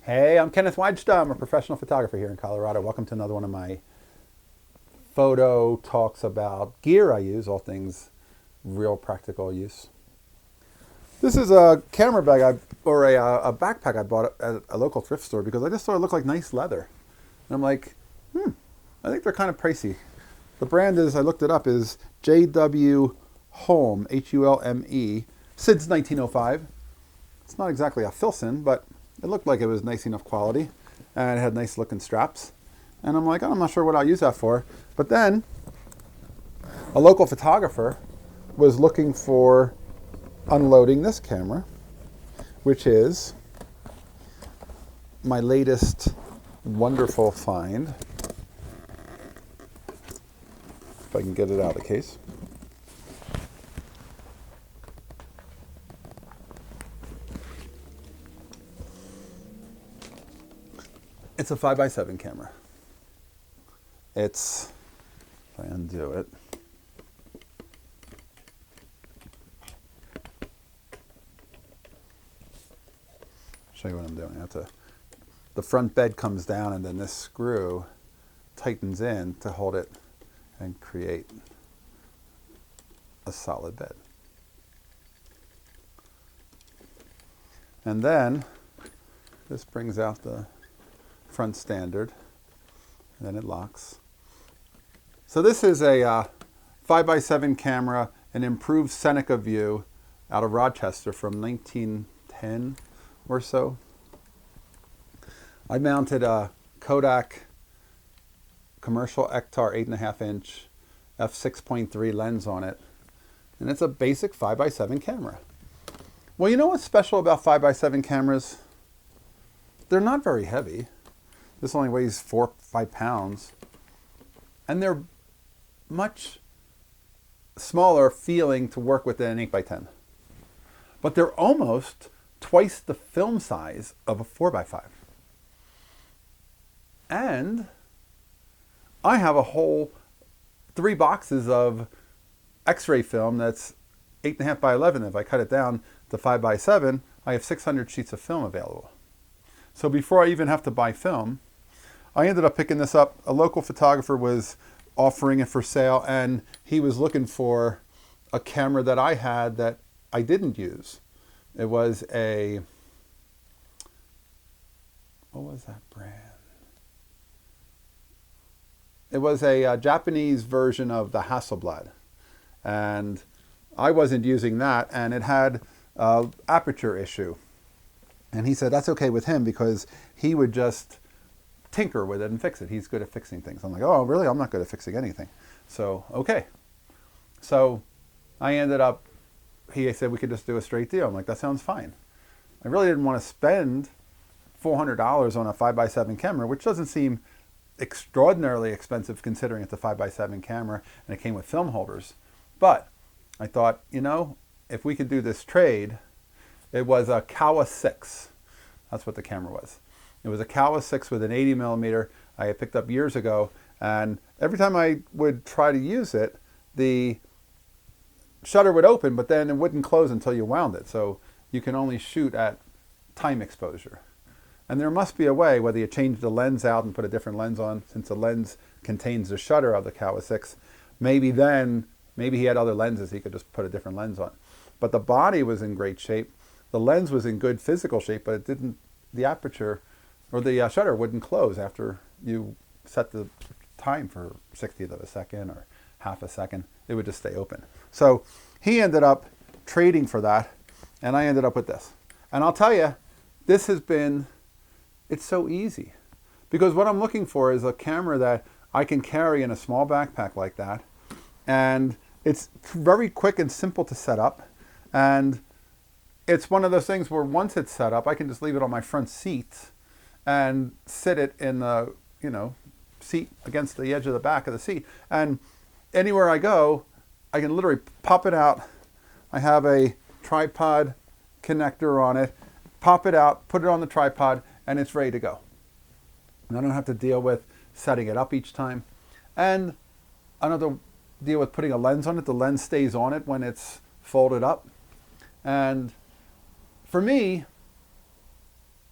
Hey, I'm Kenneth Wajda. I'm a professional photographer here in Colorado. Welcome to another one of my photo talks about gear I use, all things real practical use. This is a camera bag or a backpack I bought at a local thrift store because I just thought it looked like nice leather. And I'm like, I think they're kind of pricey. The brand is, I looked it up, is JW Hulme, Hulme, since 1905. It's not exactly a Filson, but it looked like it was nice enough quality, and it had nice looking straps. And I'm like, oh, I'm not sure what I'll use that for. But then a local photographer was looking for unloading this camera, which is my latest wonderful find. If I can get it out of the case. It's a 5x7 camera. If I undo it. Show you what I'm doing. The front bed comes down and then this screw tightens in to hold it and create a solid bed. And then this brings out the front standard, and then it locks. So this is a 5x7 camera, an improved Seneca view out of Rochester from 1910 or so. I mounted a Kodak commercial Ektar 8.5 inch f6.3 lens on it, and it's a basic 5x7 camera. Well, you know what's special about 5x7 cameras? They're not very heavy. This only weighs 4 or 5 pounds. And they're much smaller feeling to work with than an 8x10. But they're almost twice the film size of a 4x5. And I have a whole 3 boxes of X-ray film that's 8.5 by 11. If I cut it down to 5x7, I have 600 sheets of film available. So before I even have to buy film, I ended up picking this up. A local photographer was offering it for sale, and he was looking for a camera that I had that I didn't use. It was what was that brand? It was a Japanese version of the Hasselblad, and I wasn't using that, and it had an aperture issue. And he said that's okay with him because he would just tinker with it and fix it. He's good at fixing things. I'm like, oh, really? I'm not good at fixing anything. So, okay. So I ended up, he said we could just do a straight deal. I'm like, that sounds fine. I really didn't want to spend $400 on a 5x7 camera, which doesn't seem extraordinarily expensive considering it's a 5x7 camera and it came with film holders. But I thought, if we could do this trade, it was a Kawa 6. That's what the camera was. It was a Kawa 6 with an 80 millimeter I had picked up years ago, and every time I would try to use it, the shutter would open, but then it wouldn't close until you wound it. So you can only shoot at time exposure. And there must be a way, whether you change the lens out and put a different lens on, since the lens contains the shutter of the Kawa 6, maybe he had other lenses, he could just put a different lens on. But the body was in great shape. The lens was in good physical shape, but the aperture or the shutter wouldn't close after you set the time for 60th of a second or half a second. It would just stay open. So he ended up trading for that, and I ended up with this. And I'll tell you, it's so easy. Because what I'm looking for is a camera that I can carry in a small backpack like that. And it's very quick and simple to set up. And it's one of those things where once it's set up, I can just leave it on my front seat and sit it in the, seat against the edge of the back of the seat. And anywhere I go, I can literally pop it out. I have a tripod connector on it, pop it out, put it on the tripod, and it's ready to go. And I don't have to deal with setting it up each time. And I don't have to deal with putting a lens on it. The lens stays on it when it's folded up. And for me,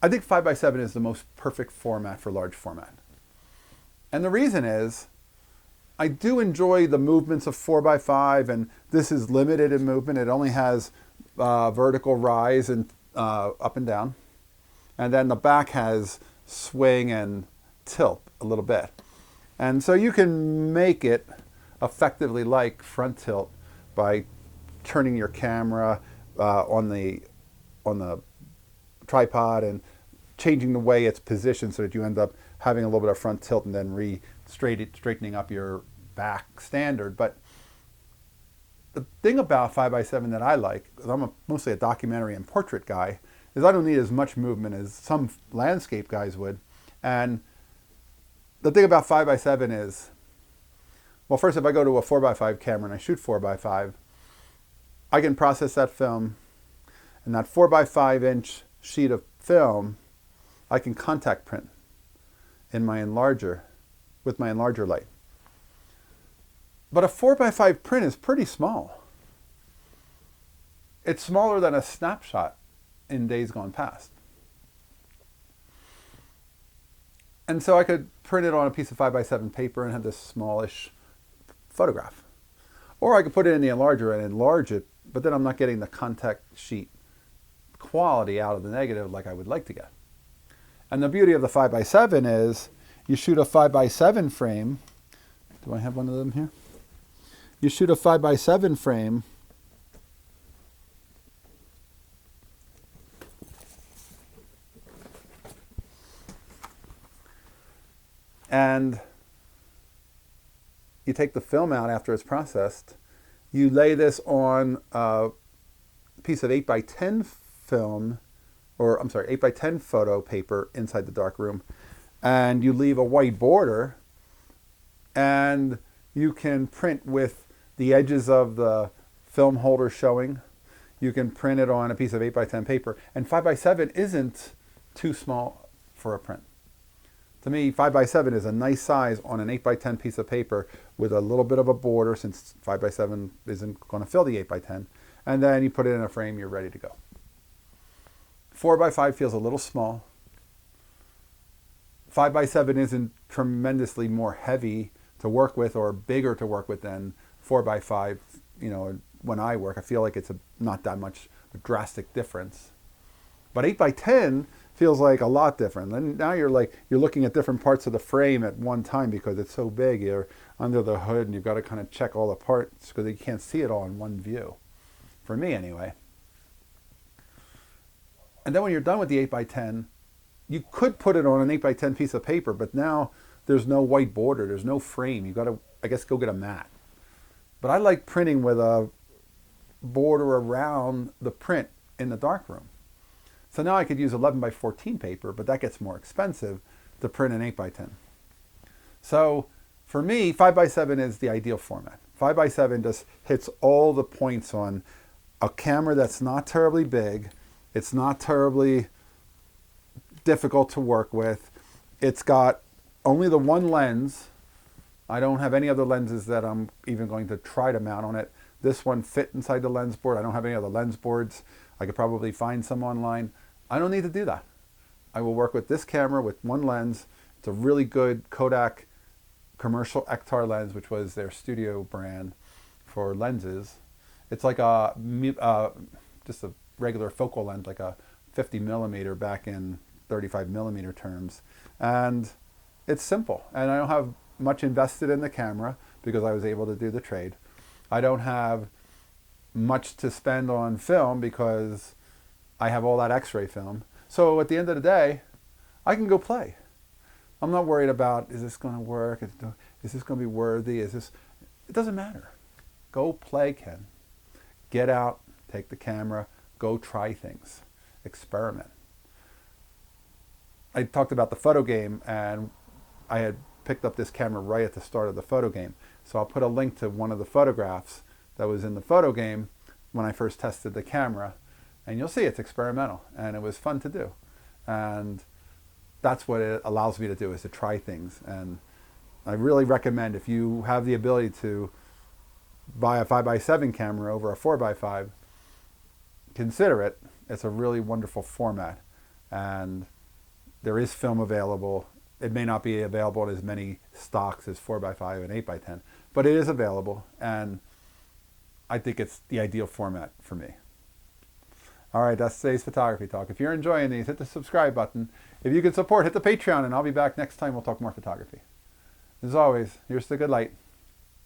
I think 5x7 is the most perfect format for large format. And the reason is, I do enjoy the movements of 4x5, and this is limited in movement. It only has vertical rise and up and down. And then the back has swing and tilt a little bit. And so you can make it effectively like front tilt by turning your camera on the tripod and changing the way it's positioned so that you end up having a little bit of front tilt and then straightening up your back standard. But the thing about 5x7 that I like, because I'm mostly a documentary and portrait guy, is I don't need as much movement as some landscape guys would. And the thing about 5x7 is, well, first, if I go to a 4x5 camera and I shoot 4x5, I can process that film, and that 4x5 inch sheet of film, I can contact print in my enlarger with my enlarger light. But a 4x5 print is pretty small. It's smaller than a snapshot in days gone past. And so I could print it on a piece of 5x7 paper and have this smallish photograph. Or I could put it in the enlarger and enlarge it, but then I'm not getting the contact sheet quality out of the negative like I would like to get. And the beauty of the 5x7 is you shoot a 5x7 frame. Do I have one of them here? You shoot a 5x7 frame, and you take the film out after it's processed. You lay this on a piece of 8x10 film, or I'm sorry, 8x10 photo paper inside the darkroom, and you leave a white border, and you can print with the edges of the film holder showing. You can print it on a piece of 8x10 paper, and 5x7 isn't too small for a print. To me, 5x7 is a nice size on an 8x10 piece of paper with a little bit of a border, since 5x7 isn't going to fill the 8x10. And then you put it in a frame, you're ready to go. 4x5 feels a little small. 5x7 isn't tremendously more heavy to work with or bigger to work with than 4x5. You know, when I work, I feel like it's not that much a drastic difference. But 8x10 feels like a lot different. And now you're looking at different parts of the frame at one time because it's so big. You're under the hood and you've got to kind of check all the parts because you can't see it all in one view. For me, anyway. And then when you're done with the 8x10, you could put it on an 8x10 piece of paper, but now there's no white border, there's no frame. You've got to, I guess, go get a mat. But I like printing with a border around the print in the darkroom. So now I could use 11x14 paper, but that gets more expensive to print an 8x10. So for me, 5x7 is the ideal format. 5x7 just hits all the points on a camera that's not terribly big. It's not terribly difficult to work with. It's got only the one lens. I don't have any other lenses that I'm even going to try to mount on it. This one fit inside the lens board. I don't have any other lens boards. I could probably find some online. I don't need to do that. I will work with this camera with one lens. It's a really good Kodak commercial Ektar lens, which was their studio brand for lenses. It's like just a regular focal lens, like a 50 millimeter back in 35 millimeter terms. And it's simple. And I don't have much invested in the camera because I was able to do the trade. I don't have much to spend on film because I have all that X-ray film. So at the end of the day, I can go play. I'm not worried about, is this going to work? Is this going to be worthy? It doesn't matter. Go play, Ken. Get out, take the camera, go try things, experiment. I talked about the photo game, and I had picked up this camera right at the start of the photo game. So I'll put a link to one of the photographs that was in the photo game when I first tested the camera. And you'll see it's experimental, and it was fun to do. And that's what it allows me to do, is to try things. And I really recommend, if you have the ability to buy a 5x7 camera over a 4x5, consider it. It's a really wonderful format. And There is film available. It may not be available in as many stocks as 4x5 and 8x10, but it is available, and I think it's the ideal format for me. All right, that's today's photography talk. If you're enjoying these, hit the subscribe button. If you can support, hit the Patreon, and I'll be back next time. We'll talk more photography. As always, here's the good light.